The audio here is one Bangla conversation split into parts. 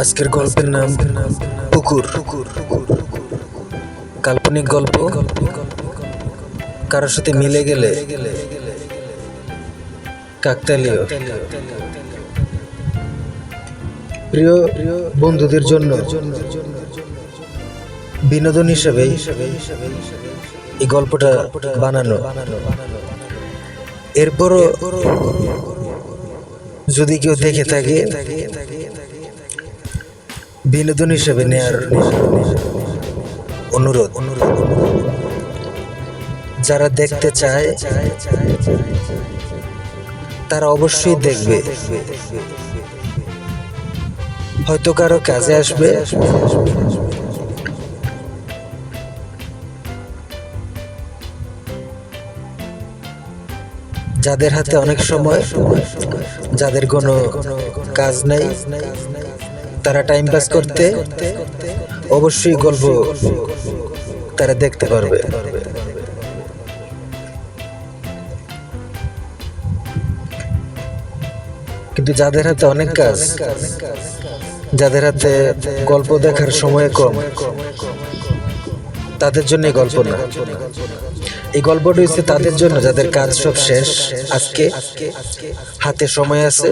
আজকের গল্পের নাম পুকুর। কাল্পনিক গল্প কারোর সাথে মিলে গেলে কাকতালীয়। প্রিয় বন্ধুদের জন্য বিনোদন হিসেবে এই গল্পটা বানানো। এরপরও যদি কেউ দেখে থাকে বিনোদন হিসেবে নেয়ার অনুরোধ। যারা দেখতে চায় তারা অবশ্যই দেখবে, হয়তো কারো কাজে আসবে। যাদের হাতে অনেক সময়, যাদের কোনো কাজ নাই, তারা টাইম পাস করতে অবশ্যই গল্প তারা দেখতে পারবে। কিন্তু যাদের হাতে অনেক কাজ, যাদের হাতে গল্প দেখার সময় কম, তাদের জন্য এই গল্প না। এই গল্পটা হচ্ছে তাদের জন্য যাদের কাজ সব শেষ, আজকে হাতে সময় আছে,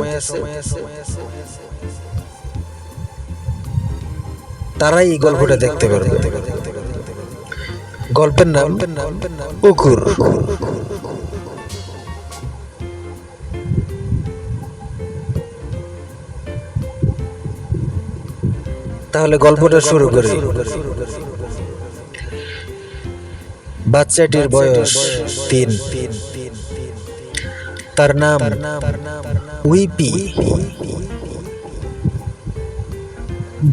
তারাই এই গল্পটা দেখতে পারবে। গল্পের নাম পুকুর। তাহলে গল্পটা শুরু করি। বাচ্চাটির বয়স 3। তার নাম উইপি।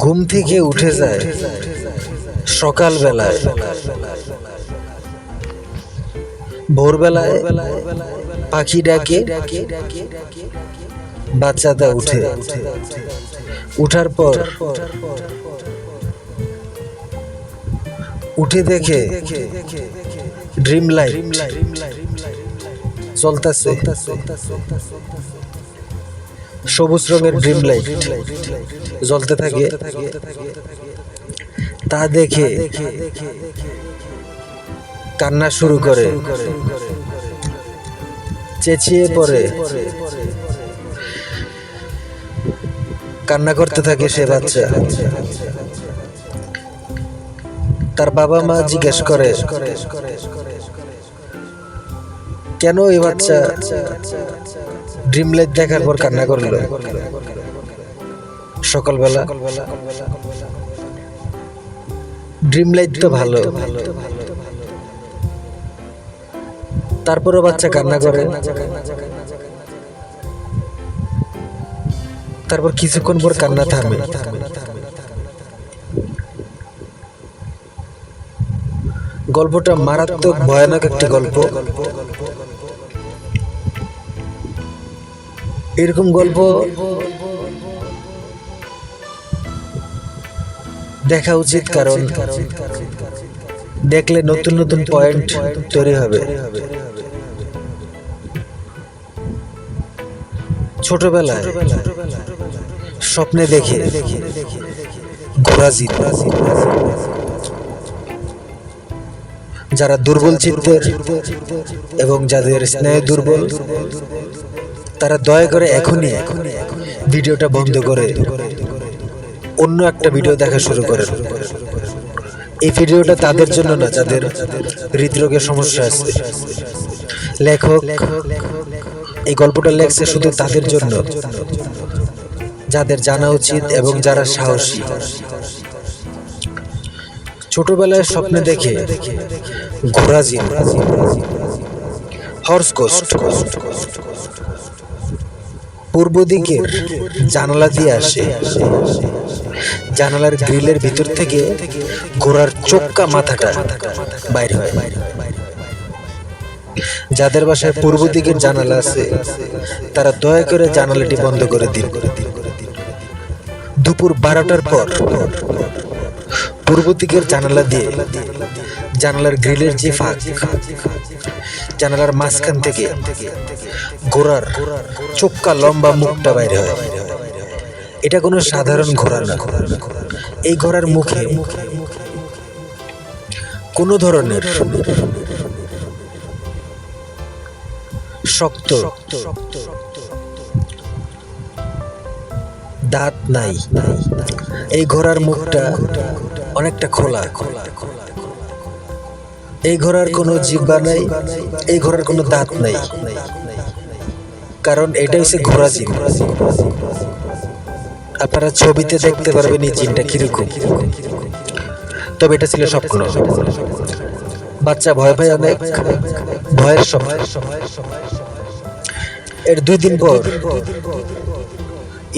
ঘুম থেকে উঠে যায় সকালবেলায়। ভোরবেলায় পাখি ডাকে, বাচ্চাটা উঠে। উঠার পর উঠে দেখে ড্রিম লাইট চলতেছে, সবুজ রঙের ড্রিম লাইট জ্বলতে থাকে। তা দেখে কান্না শুরু করে, চেঁচিয়ে পড়ে, কান্না করতে থাকে সে বাচ্চা। তার বাবা মা জিজ্ঞেস করে, কেন এই বাচ্চা ড্রিম লাইট দেখার পর কান্না করলো সকালবেলা? ড্রিম লাইট তো ভালো। তারপরও বাচ্চা কান্না করে। তারপর কিছুক্ষণ পর কান্না থামে। গল্পটা মারাত্মক ভয়ানক একটি গল্প। এরকম গল্প দেখা উচিত, কারণ দেখলে নতুন নতুন পয়েন্ট তৈরি হবে। ছোটবেলায় স্বপ্নে দেখে ঘোড়া জিত। যারা দুর্বল চিত্তের এবং যাদের স্নায়ু দুর্বল, তারা দয়া করে এখনই ভিডিওটা বন্ধ করে অন্য একটা ভিডিও দেখা শুরু করেন। এই ভিডিওটা তাদের জন্য না যাদের হৃদরোগের সমস্যা আছে। লেখক এই গল্পটা লেখছে শুধু তাদের জন্য যাদের জানা উচিত এবং যারা সাহসী। ছোটবেলায় স্বপ্নে দেখে ঘোড়া জিন, হর্স গোস্ট পূর্ব দিকের জানালা দিয়ে আসে। জানালার গ্রিলের ভিতর থেকে ঘোড়ার চোক্কা মাথাটা বাইর হয়। যাদের বাসায় পূর্ব দিকের জানালা আছে তারা দয়া করে জানালাটি বন্ধ করে দিন। দুপুর 12টার পর পূর্ব দিকের জানালা দিয়ে জানালার গ্রিলের যে ফাঁক, জানালার মাঝখান থেকে ঘোড়ার চোক্কা লম্বা মুখটা বাইরে হয়। এটা কোনো সাধারণ ঘোড়া না। এই ঘোড়ার মুখে কোনো ধরনের শক্ত দাঁত নাই। এই ঘোড়ার মুখটা অনেকটা খোলা। এই ঘোড়ার কোনো জিহ্বা নাই, এই ঘোড়ার কোনো দাঁত নাই, কারণ এটা হচ্ছে ঘোড়া জিন। আপনারা ছবিতে দেখতে পারবেন এই জিনটা কিরকম। তবে এটা ছিল স্বপ্ন। বাচ্চা ভয় পায় অনেক, ভয়ের সময়। এর 2 দিন পর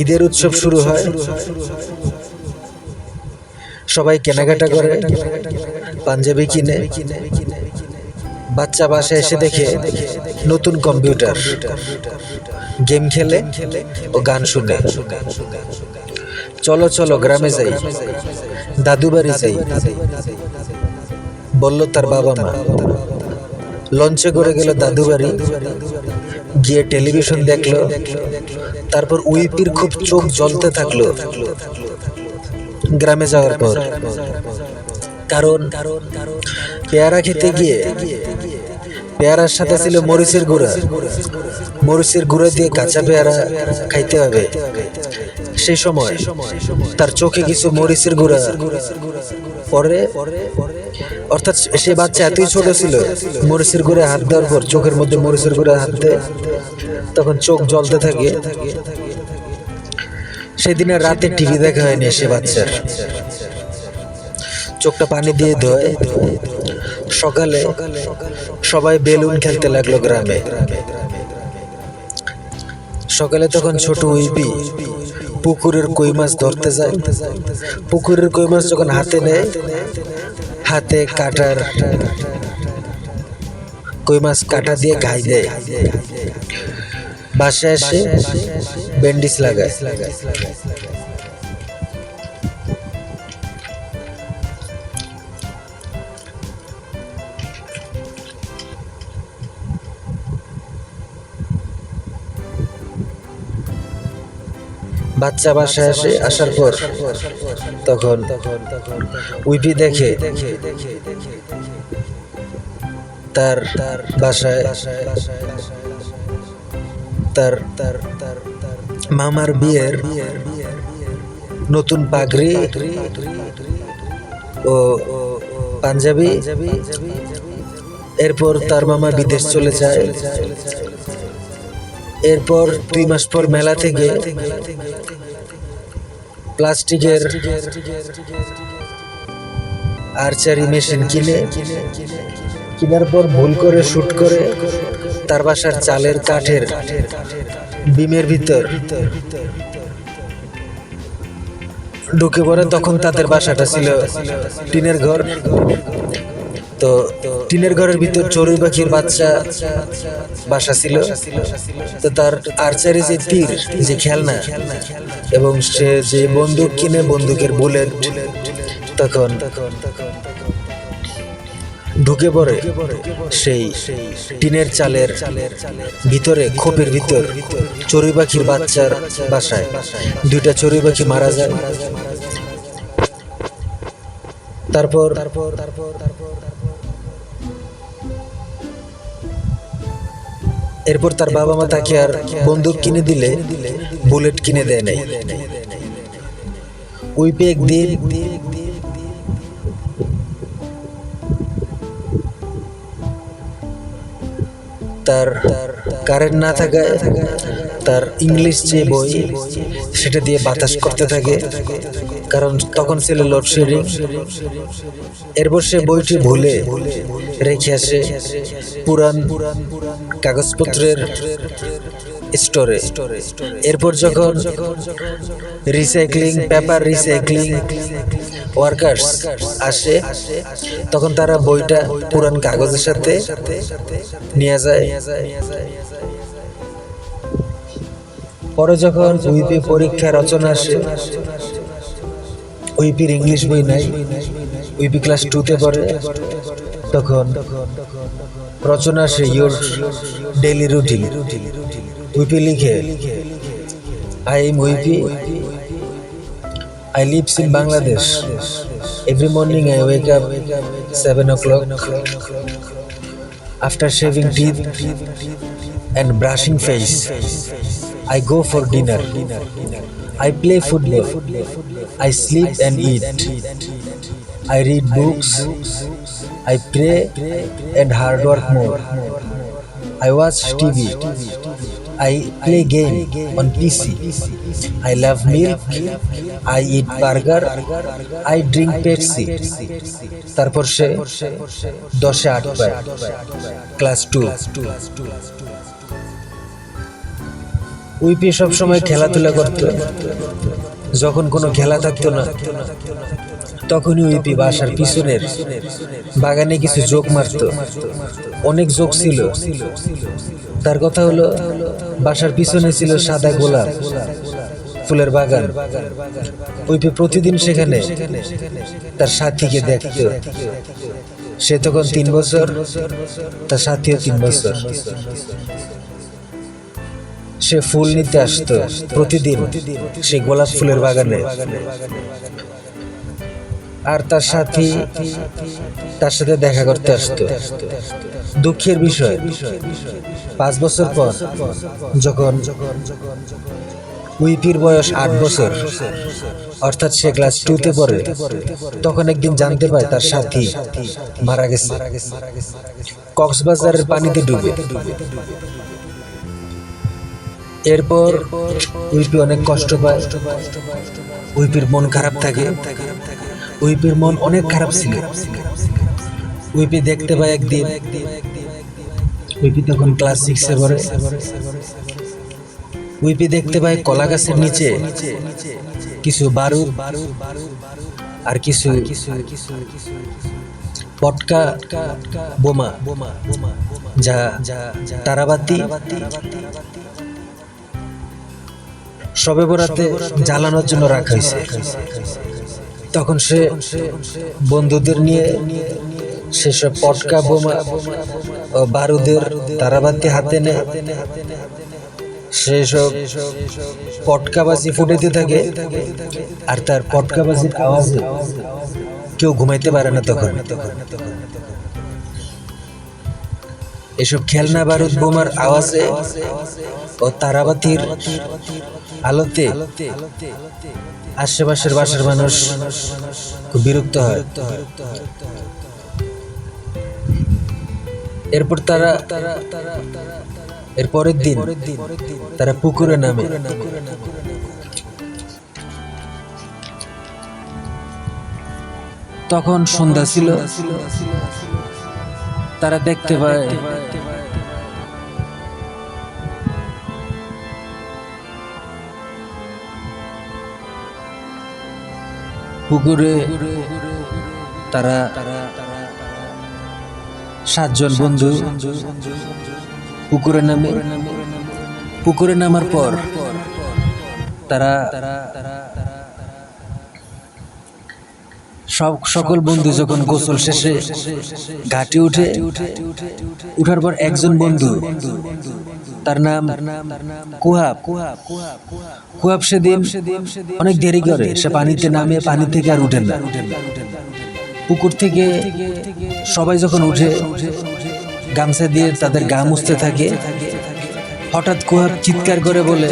ঈদের উৎসব শুরু হয়। সবাই কেনাকাটা করে, পাঞ্জাবি কিনে। বাচ্চা বাসায় এসে দেখে নতুন কম্পিউটার, গেম খেলে ও গান শুনে। চলো চলো গ্রামে যাই, দাদু বাড়ি যাই, বলল তার বাবা মা। লঞ্চে করে গেল দাদু বাড়ি, গিয়ে টেলিভিশন দেখলো। তারপর উইপির খুব চোখ জ্বলতে থাকলো গ্রামে যাওয়ার পর। কারণ পেয়ারা খেতে গিয়ে পেয়ারার সাথে ছিল মরিচের গুঁড়া। মরিচের গুঁড়া দিয়ে কাঁচা পেয়ারা খাইতে হবে। সেই সময় তার চোখে কিছু মরিচের গুঁড়া পরে, অর্থাৎ সে বাচ্চা এতই ছোট ছিল, মরিচের গুঁড়া হাত দেওয়ার পর চোখের মধ্যে মরিচের গুঁড়া হাত দেয়, তখন চোখ জ্বলতে থাকে। সেদিনের রাতে টিভি দেখা হয়নি সে বাচ্চার। চোখটা পানি দিয়ে ধোয়। সকালে সবাই বেলুন খেলতে লাগলো গ্রামে। সকালে তখন ছোট উইপি পুকুরের কই মাছ ধরতে যায়। পুকুরের কই মাছ যখন হাতে নেয়, হাতে কাটার কই মাছ কাটা দিয়ে ঘাই দেয়। বাসায় এসে ব্যান্ডেজ লাগায়। বাচ্চা বাসায় আসার পর তখন উইপি দেখে তার বাসায় তার মামার বিয়ের নতুন পাগড়ি ও পাঞ্জাবি। এরপর তার মামা বিদেশ চলে যায়। এরপর 2 মাস পর মেলা থেকে প্লাস্টিকের আর্চারি মেশিন কেনার পর ভুল করে শুট করে তার বাসার চালের কাঠের বিমের ভিতর ঢুকে পড়ে। তখন তাদের বাসাটা ছিল টিনের ঘর। তো টিনের ঘরের ভিতর চড়ুই পাখির বাসা ছিল। তো তার আর্চারি যে তীর, যে খেলনা এবং সে যে বন্দুক কিনে, বন্দুকের বুলেট, তখন ঢুকে পড়ে সেই টিনের চালের ভিতরে, খোপের ভিতর চড়ুই পাখির বাচ্চার বাসায়। 2টা চড়ুই পাখি মারা যায়। তারপর এরপর তার বাবা মা তাকে আর বন্দুক কিনে দিলে বুলেট কিনে দেয় নাই। উইপি একদিন তার কারেন্ট না থাকায় তার ইংলিশ যে বই সেটা দিয়ে বাতাস করতে থাকে, কারণ তখন ছিল লোডশেডিং। এরপর সে বইটি ভুলে রেখে আসে পুরান কাগজপত্রের স্টোরে। এরপর যখন পেপার রিসাইক্লিং ওয়ার্কার্স আসে, তখন তারা বইটা পুরান কাগজের সাথে নিয়ে যায়। পরে যখন উইপি পরীক্ষা রচনা আসে, উইপির ইংলিশ বই নাই, উইপি ক্লাস 2-তে পড়ে। তখন রচনা আসে ইউর ডেইলি রুটিন। উইপি লিখে, আই এম উইপি, I live in Bangladesh. Every morning I wake up 7 o'clock. After shaving teeth and brushing face, I go for dinner. I play football. I sleep and eat. I read books. I pray and hard work more. I watch TV. I play game on PC. I love milk. I eat burger. I drink Pepsi. তারপর সে 10-এ 8 পায়, ক্লাস 2। উইপি সবসময় খেলাধুলা করত। যখন কোনো খেলা থাকতো না, তখনই উইপি বাসার পিছনের বাগানে কিছু জোক মারত। অনেক জোক ছিল। তার কথা হলো, বাসার পিছনে ছিল সাদা গোলাপ ফুলের বাগান। উইপি প্রতিদিন সেখানে তার সাথীকে দেখত। সে তখন 3 বছর, তার সাথীও 3 বছর। সে ফুল নিতে আসতো প্রতিদিন সে গোলাপ ফুলের বাগানে। আর তার সাথী তার সাথে দেখা করতে আসতো। দুঃখের বিষয়, 5 বছর পর যখন উইপির বয়স 8 বছর, অর্থাৎ সে ক্লাস 2-তে পড়ে, তখন একদিন জানতে পায় তার সাথী মারা গেছে কক্সবাজারের পানিতে ডুবে। এরপর উইপি অনেক কষ্ট পায়। উইপির মন খারাপ থাকে। উইপির মন অনেক খারাপ ছিল। উইপি দেখতে পায় একদিন, উইপি তখন ক্লাস 6-এ পড়ে। উইপি দেখতে পায় কলা গাছের নিচে কিছু বারুদ আর কিছু পটকা বোমা, যা তারাবাতি শবে বরাতে জ্বালানোর জন্য রাখা হয়েছে। তখন সে বন্ধুদের নিয়ে সেসব পটকা বোমা ও বারুদের তারাবাতি হাতে নেয়। সেসব পটকাবাজি ফুটাইতে থাকে। আর তার পটকাবাজির আওয়াজে কেউ ঘুমাইতে পারে না। তখন এসব খেলনা বারুদ বোমার আওয়াজে ও তারাবাতির আলোতে আশেপাশের বাসার মানুষ খুব বিরক্ত হয়। এরপর এর পরের দিন তারা পুকুরে নামে। তখন সন্ধ্যা ছিল। তারা দেখতে পায় পুকুরে তারা 7 জন বন্ধু পুকুরে নামে। পুকুরে নামার পর তারা সকল বন্ধু যখন গোসল শেষে ঘাটে উঠার পর একজন বন্ধু, তার নাম কুহাব। কুহাব সেদিন অনেক দেরি করে। সে পানিতে নামে, পানি থেকে আর উঠে না। পুকুর থেকে সবাই যখন উঠে গামছা দিয়ে তাদের গা মুছতে থাকে, হঠাৎ কুহাব চিৎকার করে বলে,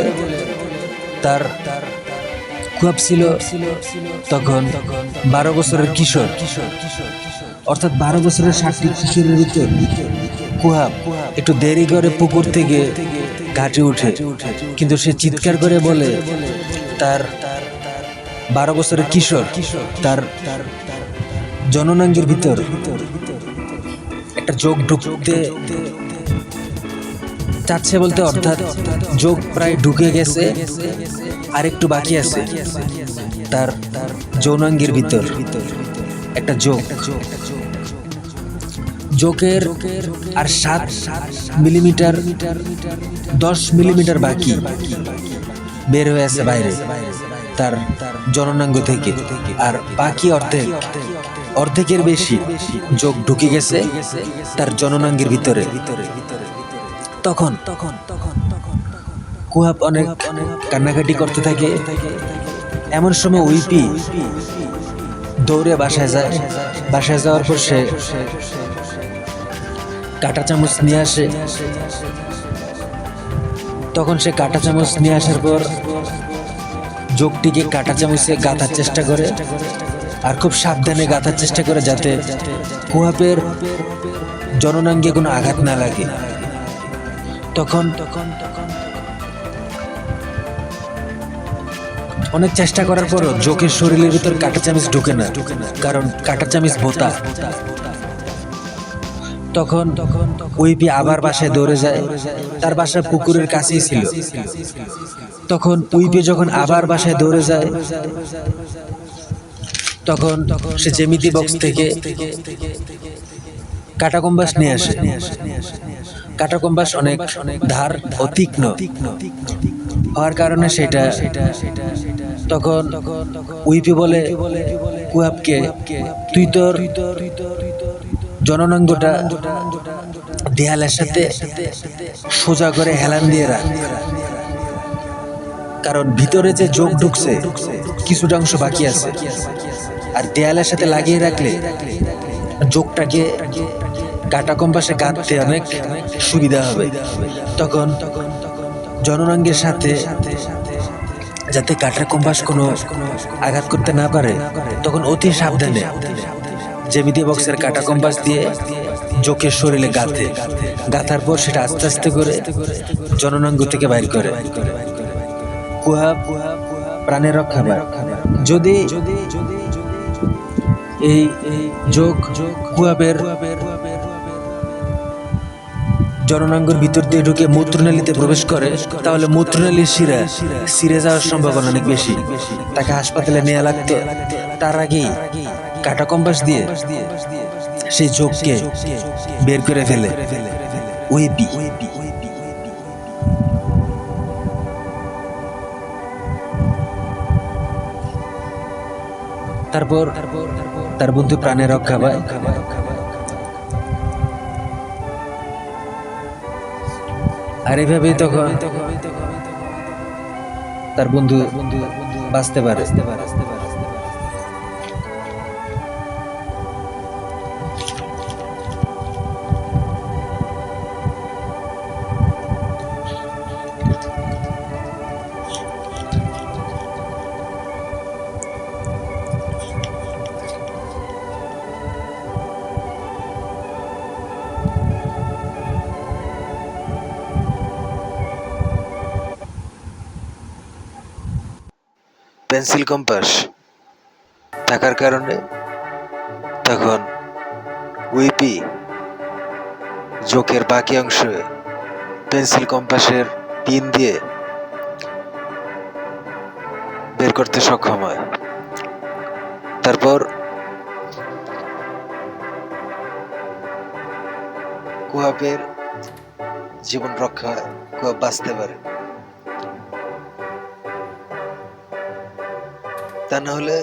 কুহাব ছিল তখন 12 বছরের কিশোর। অর্থাৎ 12 বছরের 7টি কিশোরের ভিতর কুহাব একটু দেরি করে পুকুর থেকে ঘাটে উঠে। কিন্তু সে চিৎকার করে বলে, তার 12 বছরের কিশোর তার জননাঙ্গের ভিতর একটা যোগ ঢুকতে চাচ্ছে বলতে, অর্থাৎ যোগ প্রায় ঢুকে গেছে, আর একটু বাকি আছে। তার যৌনাঙ্গের ভিতর একটা যোগের আর 7 মিলিমিটার 10 মিলিমিটার বাকি বের হয়ে আছে বাইরে তার জননাঙ্গ থেকে। আর বাকি অর্ধেকের বেশি যোগ ঢুকে গেছে তার জননাঙ্গের ভিতরে। তখন কুহাব অনেক কান্নাকাটি করতে থাকে এমন সময় উইপি দৌড়ে বাসায় যায়। বাসায় যাওয়ার পর সে কাঁটা চামচ নিয়ে আসে। তখন সে কাঁটা চামচ নিয়ে আসার পর যোগটিকে কাঁটা চামচে গাঁথার চেষ্টা করে, আর খুব সাবধানে গাঁথার চেষ্টা করে যাতে কুহাবের জননাঙ্গে কোনো আঘাত না লাগে। তখন অনেক চেষ্টা করার পরও জোকের শরীরের ভিতর কাঁটা চামচ ঢুকে না, কারণ কাঁটা চামচ ভোঁতা। তখন উইপি আবার বাসায় দৌড়ে যায়। তার বাসা পুকুরের কাছেই ছিল। তখন উইপি যখন আবার বাসায় দৌড়ে যায়, তখন সে জ্যামিতি বক্স থেকে কাঁটা কম্পাস নিয়ে আসে। কাঁটা কম্পাস অনেক ধার ও তীক্ষ্ণ হওয়ার কারণে সেটা তখন উইপি বলে কুহাবকে, তুই তোর জননাঙ্গটা দেয়ালের সাথে সোজা করে হেলান দিয়ে রাখ, কারণ ভিতরে যে যোগ ঢুকছে কিছুটা অংশ বাকি আছে, আর দেয়ালের সাথে লাগিয়ে রাখলে যোগটাকে কাঁটা কম্পাসে গাঁথতে অনেক সুবিধা হবে। তখন জননাঙ্গের সাথে যাতে কাঁটা কম্পাস কোনো আঘাত করতে না পারে, তখন অতি সাবধানে জ্যামিতি বক্সের কাঁটা কম্পাস দিয়ে জোকের শরীরে গাঁথে। গাঁথার পর সেটা আস্তে আস্তে করে জননাঙ্গ থেকে বাইর করে। কুহাব প্রাণের রক্ষা পায়। যদি এই যোগ কুহাবের জননাঙ্গের ভিতর দিয়ে ঢুকে মূত্রনালীতে প্রবেশ করে, তাহলে মূত্রনালীর শিরা ছিঁড়ে যাওয়ার সম্ভাবনা অনেক বেশি। তাকে হাসপাতালে নেওয়া লাগতো। তার আগেই কাঁটা কম্পাস দিয়ে সেই যোগকে বের করে ফেলে উইপি। তারপর তার বন্ধু প্রাণের রক্ষা পায়। আর এভাবেই তখন তার বন্ধু বাঁচতে পারে। পেন্সিল কম্পাস থাকার কারণে তখন উইপি জোকের বাকি অংশে পেন্সিল কম্পাসের পিন দিয়ে বের করতে সক্ষম হয়। তারপর কুহাবের জীবন রক্ষা হয়, কুহাব বাঁচতে পারে। তা না হলে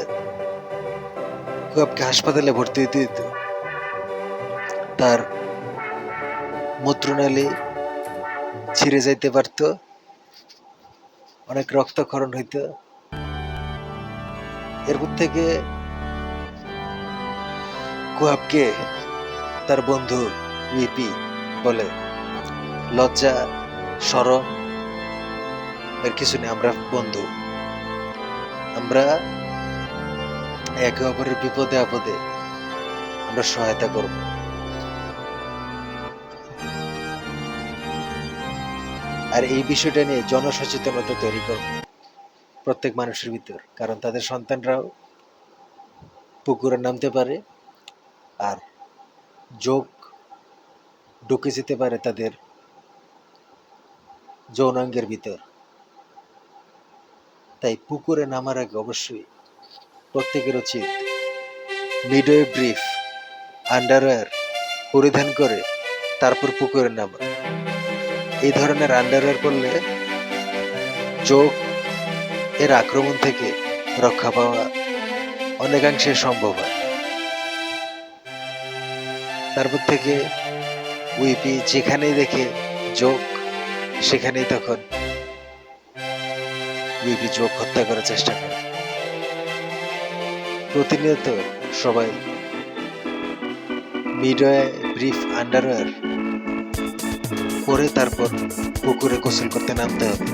কুহাবকে হাসপাতালে ভর্তি হতে দিত। তার মূত্রনালী ছিঁড়ে যাইতে পারত, অনেক রক্তক্ষরণ হইত। এরপর থেকে কুহাবকে তার বন্ধু উইপি বলে, লজ্জা শরম এর কিছু নেই, আমরা বন্ধু, আমরা একে অপরের বিপদে আপদে আমরা সহায়তা করব। আর এই বিষয়টা নিয়ে জনসচেতনতা তৈরি করব প্রত্যেক মানুষের ভিতর, কারণ তাদের সন্তানরাও পুকুরে নামতে পারে আর যোগ ঢুকে যেতে পারে তাদের যৌনাঙ্গের ভিতর। তাই পুকুরে নামার আগে অবশ্যই প্রত্যেকের উচিত মিডওয়ে ব্রিফ আন্ডারওয়্যার পরিধান করে তারপর পুকুরে নামা। এই ধরনের আন্ডারওয়্যার পরলে যোগ এর আক্রমণ থেকে রক্ষা পাওয়া অনেকাংশে সম্ভব হয়। তারপর থেকে উইপি যেখানেই দেখে যোগ, সেখানেই তখন উইপি যোগ হত্যা করার চেষ্টা করে। প্রতিনিয়ত সবাই মিডওয়ে ব্রিফ আন্ডারওয়্যার পরে তারপর পুকুরে গোসল করতে নামতে হবে।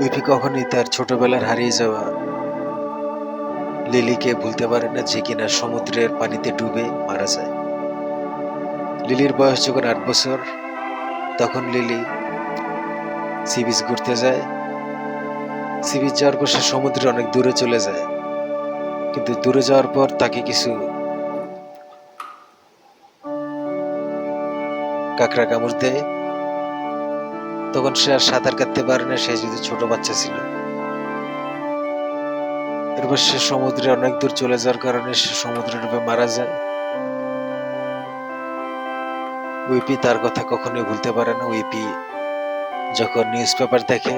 উইফি কখনোই তার ছোটবেলার হারিয়ে যাওয়া লিলিকে ভুলতে পারে না, যে কিনা সমুদ্রের পানিতে ডুবে মারা যায়। লিলির বয়স যখন 8 বছর, তখন লিলি সি বিচ ঘুরতে যায়। সি বিচ যাওয়ার পর সে সমুদ্রে অনেক দূরে চলে যায়, কিন্তু দূরে যাওয়ার পর তাকে কিছু কাঁকড়া কামড় দেয়। তখন সে আর সাঁতার কাটতে পারে না, সে যদি ছোট বাচ্চা ছিল। এরপর সে সমুদ্রে অনেক দূর চলে যাওয়ার কারণে সে সমুদ্রে ডুবে মারা যায়। উইপি তার কথা কখনোই ভুলতে পারে না। উইপি যখন নিউজ পেপার দেখে,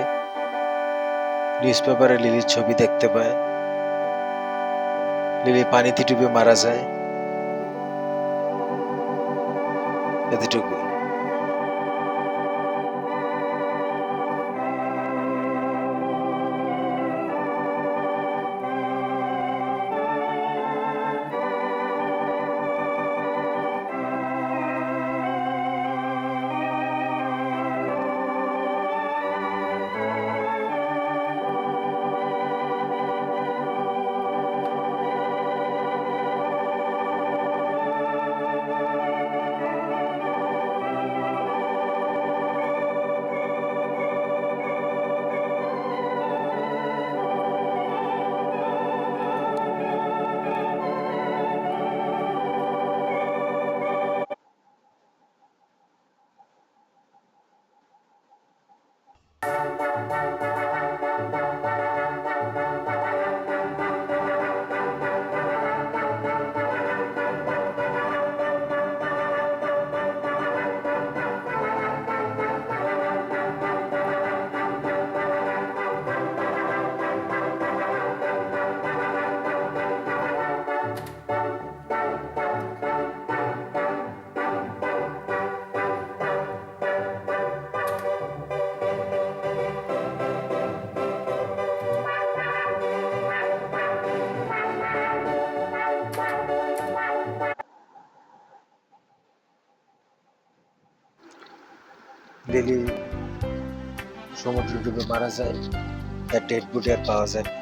নিউজ পেপারে লিলির ছবি দেখতে পায়, লিলি পানিতে ডুবে মারা যায়। এতটুকু। লিলি সমুদ্রে ডুবে মারা যায়, তার ডেড বডি আর পাওয়া যায় না।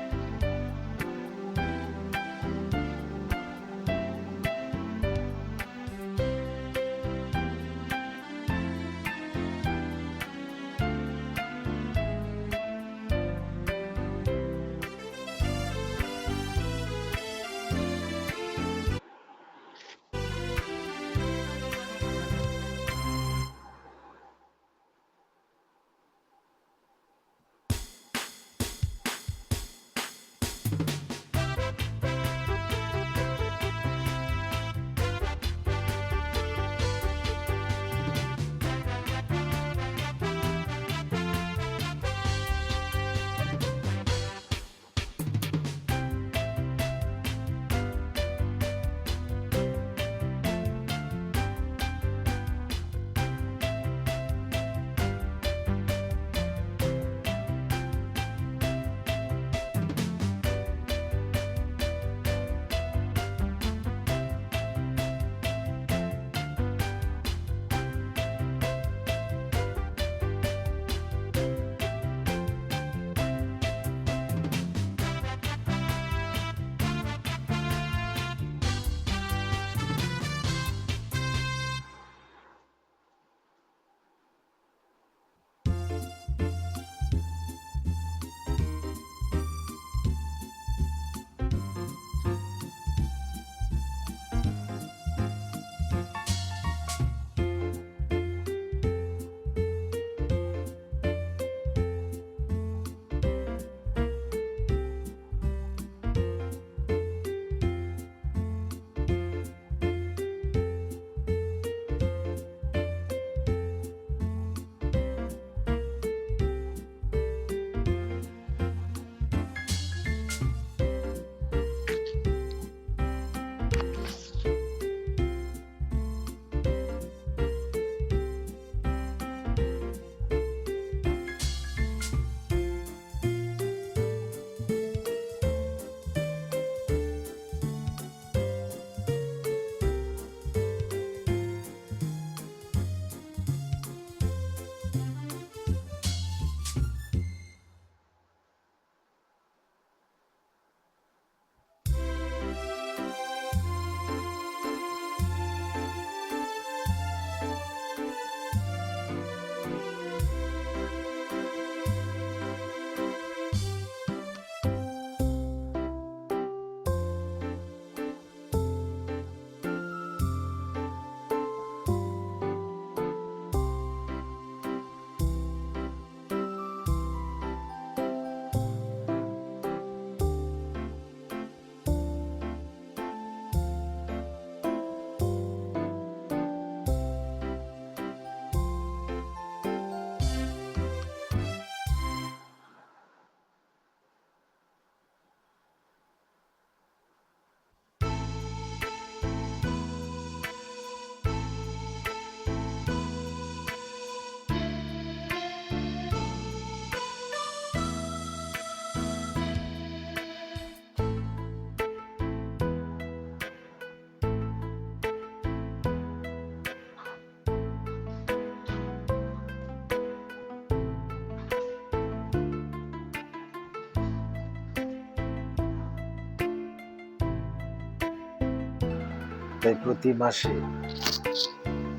তাই প্রতি মাসে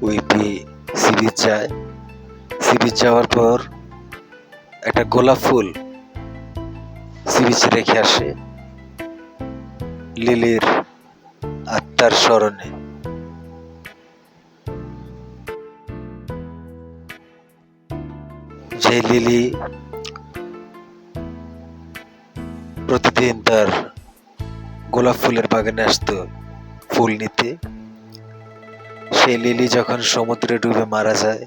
উইপি সি বিচ যায়। সি বিচ যাওয়ার পর একটা গোলাপ ফুল সি বিচে রেখে আসে লিলির আত্মার স্মরণে। যে লিলি প্রতিদিন তার গোলাপ ফুলের বাগানে আসতো ফুল নিতে, সেই লিলি যখন সমুদ্রে ডুবে মারা যায়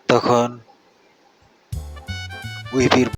তখন উইপির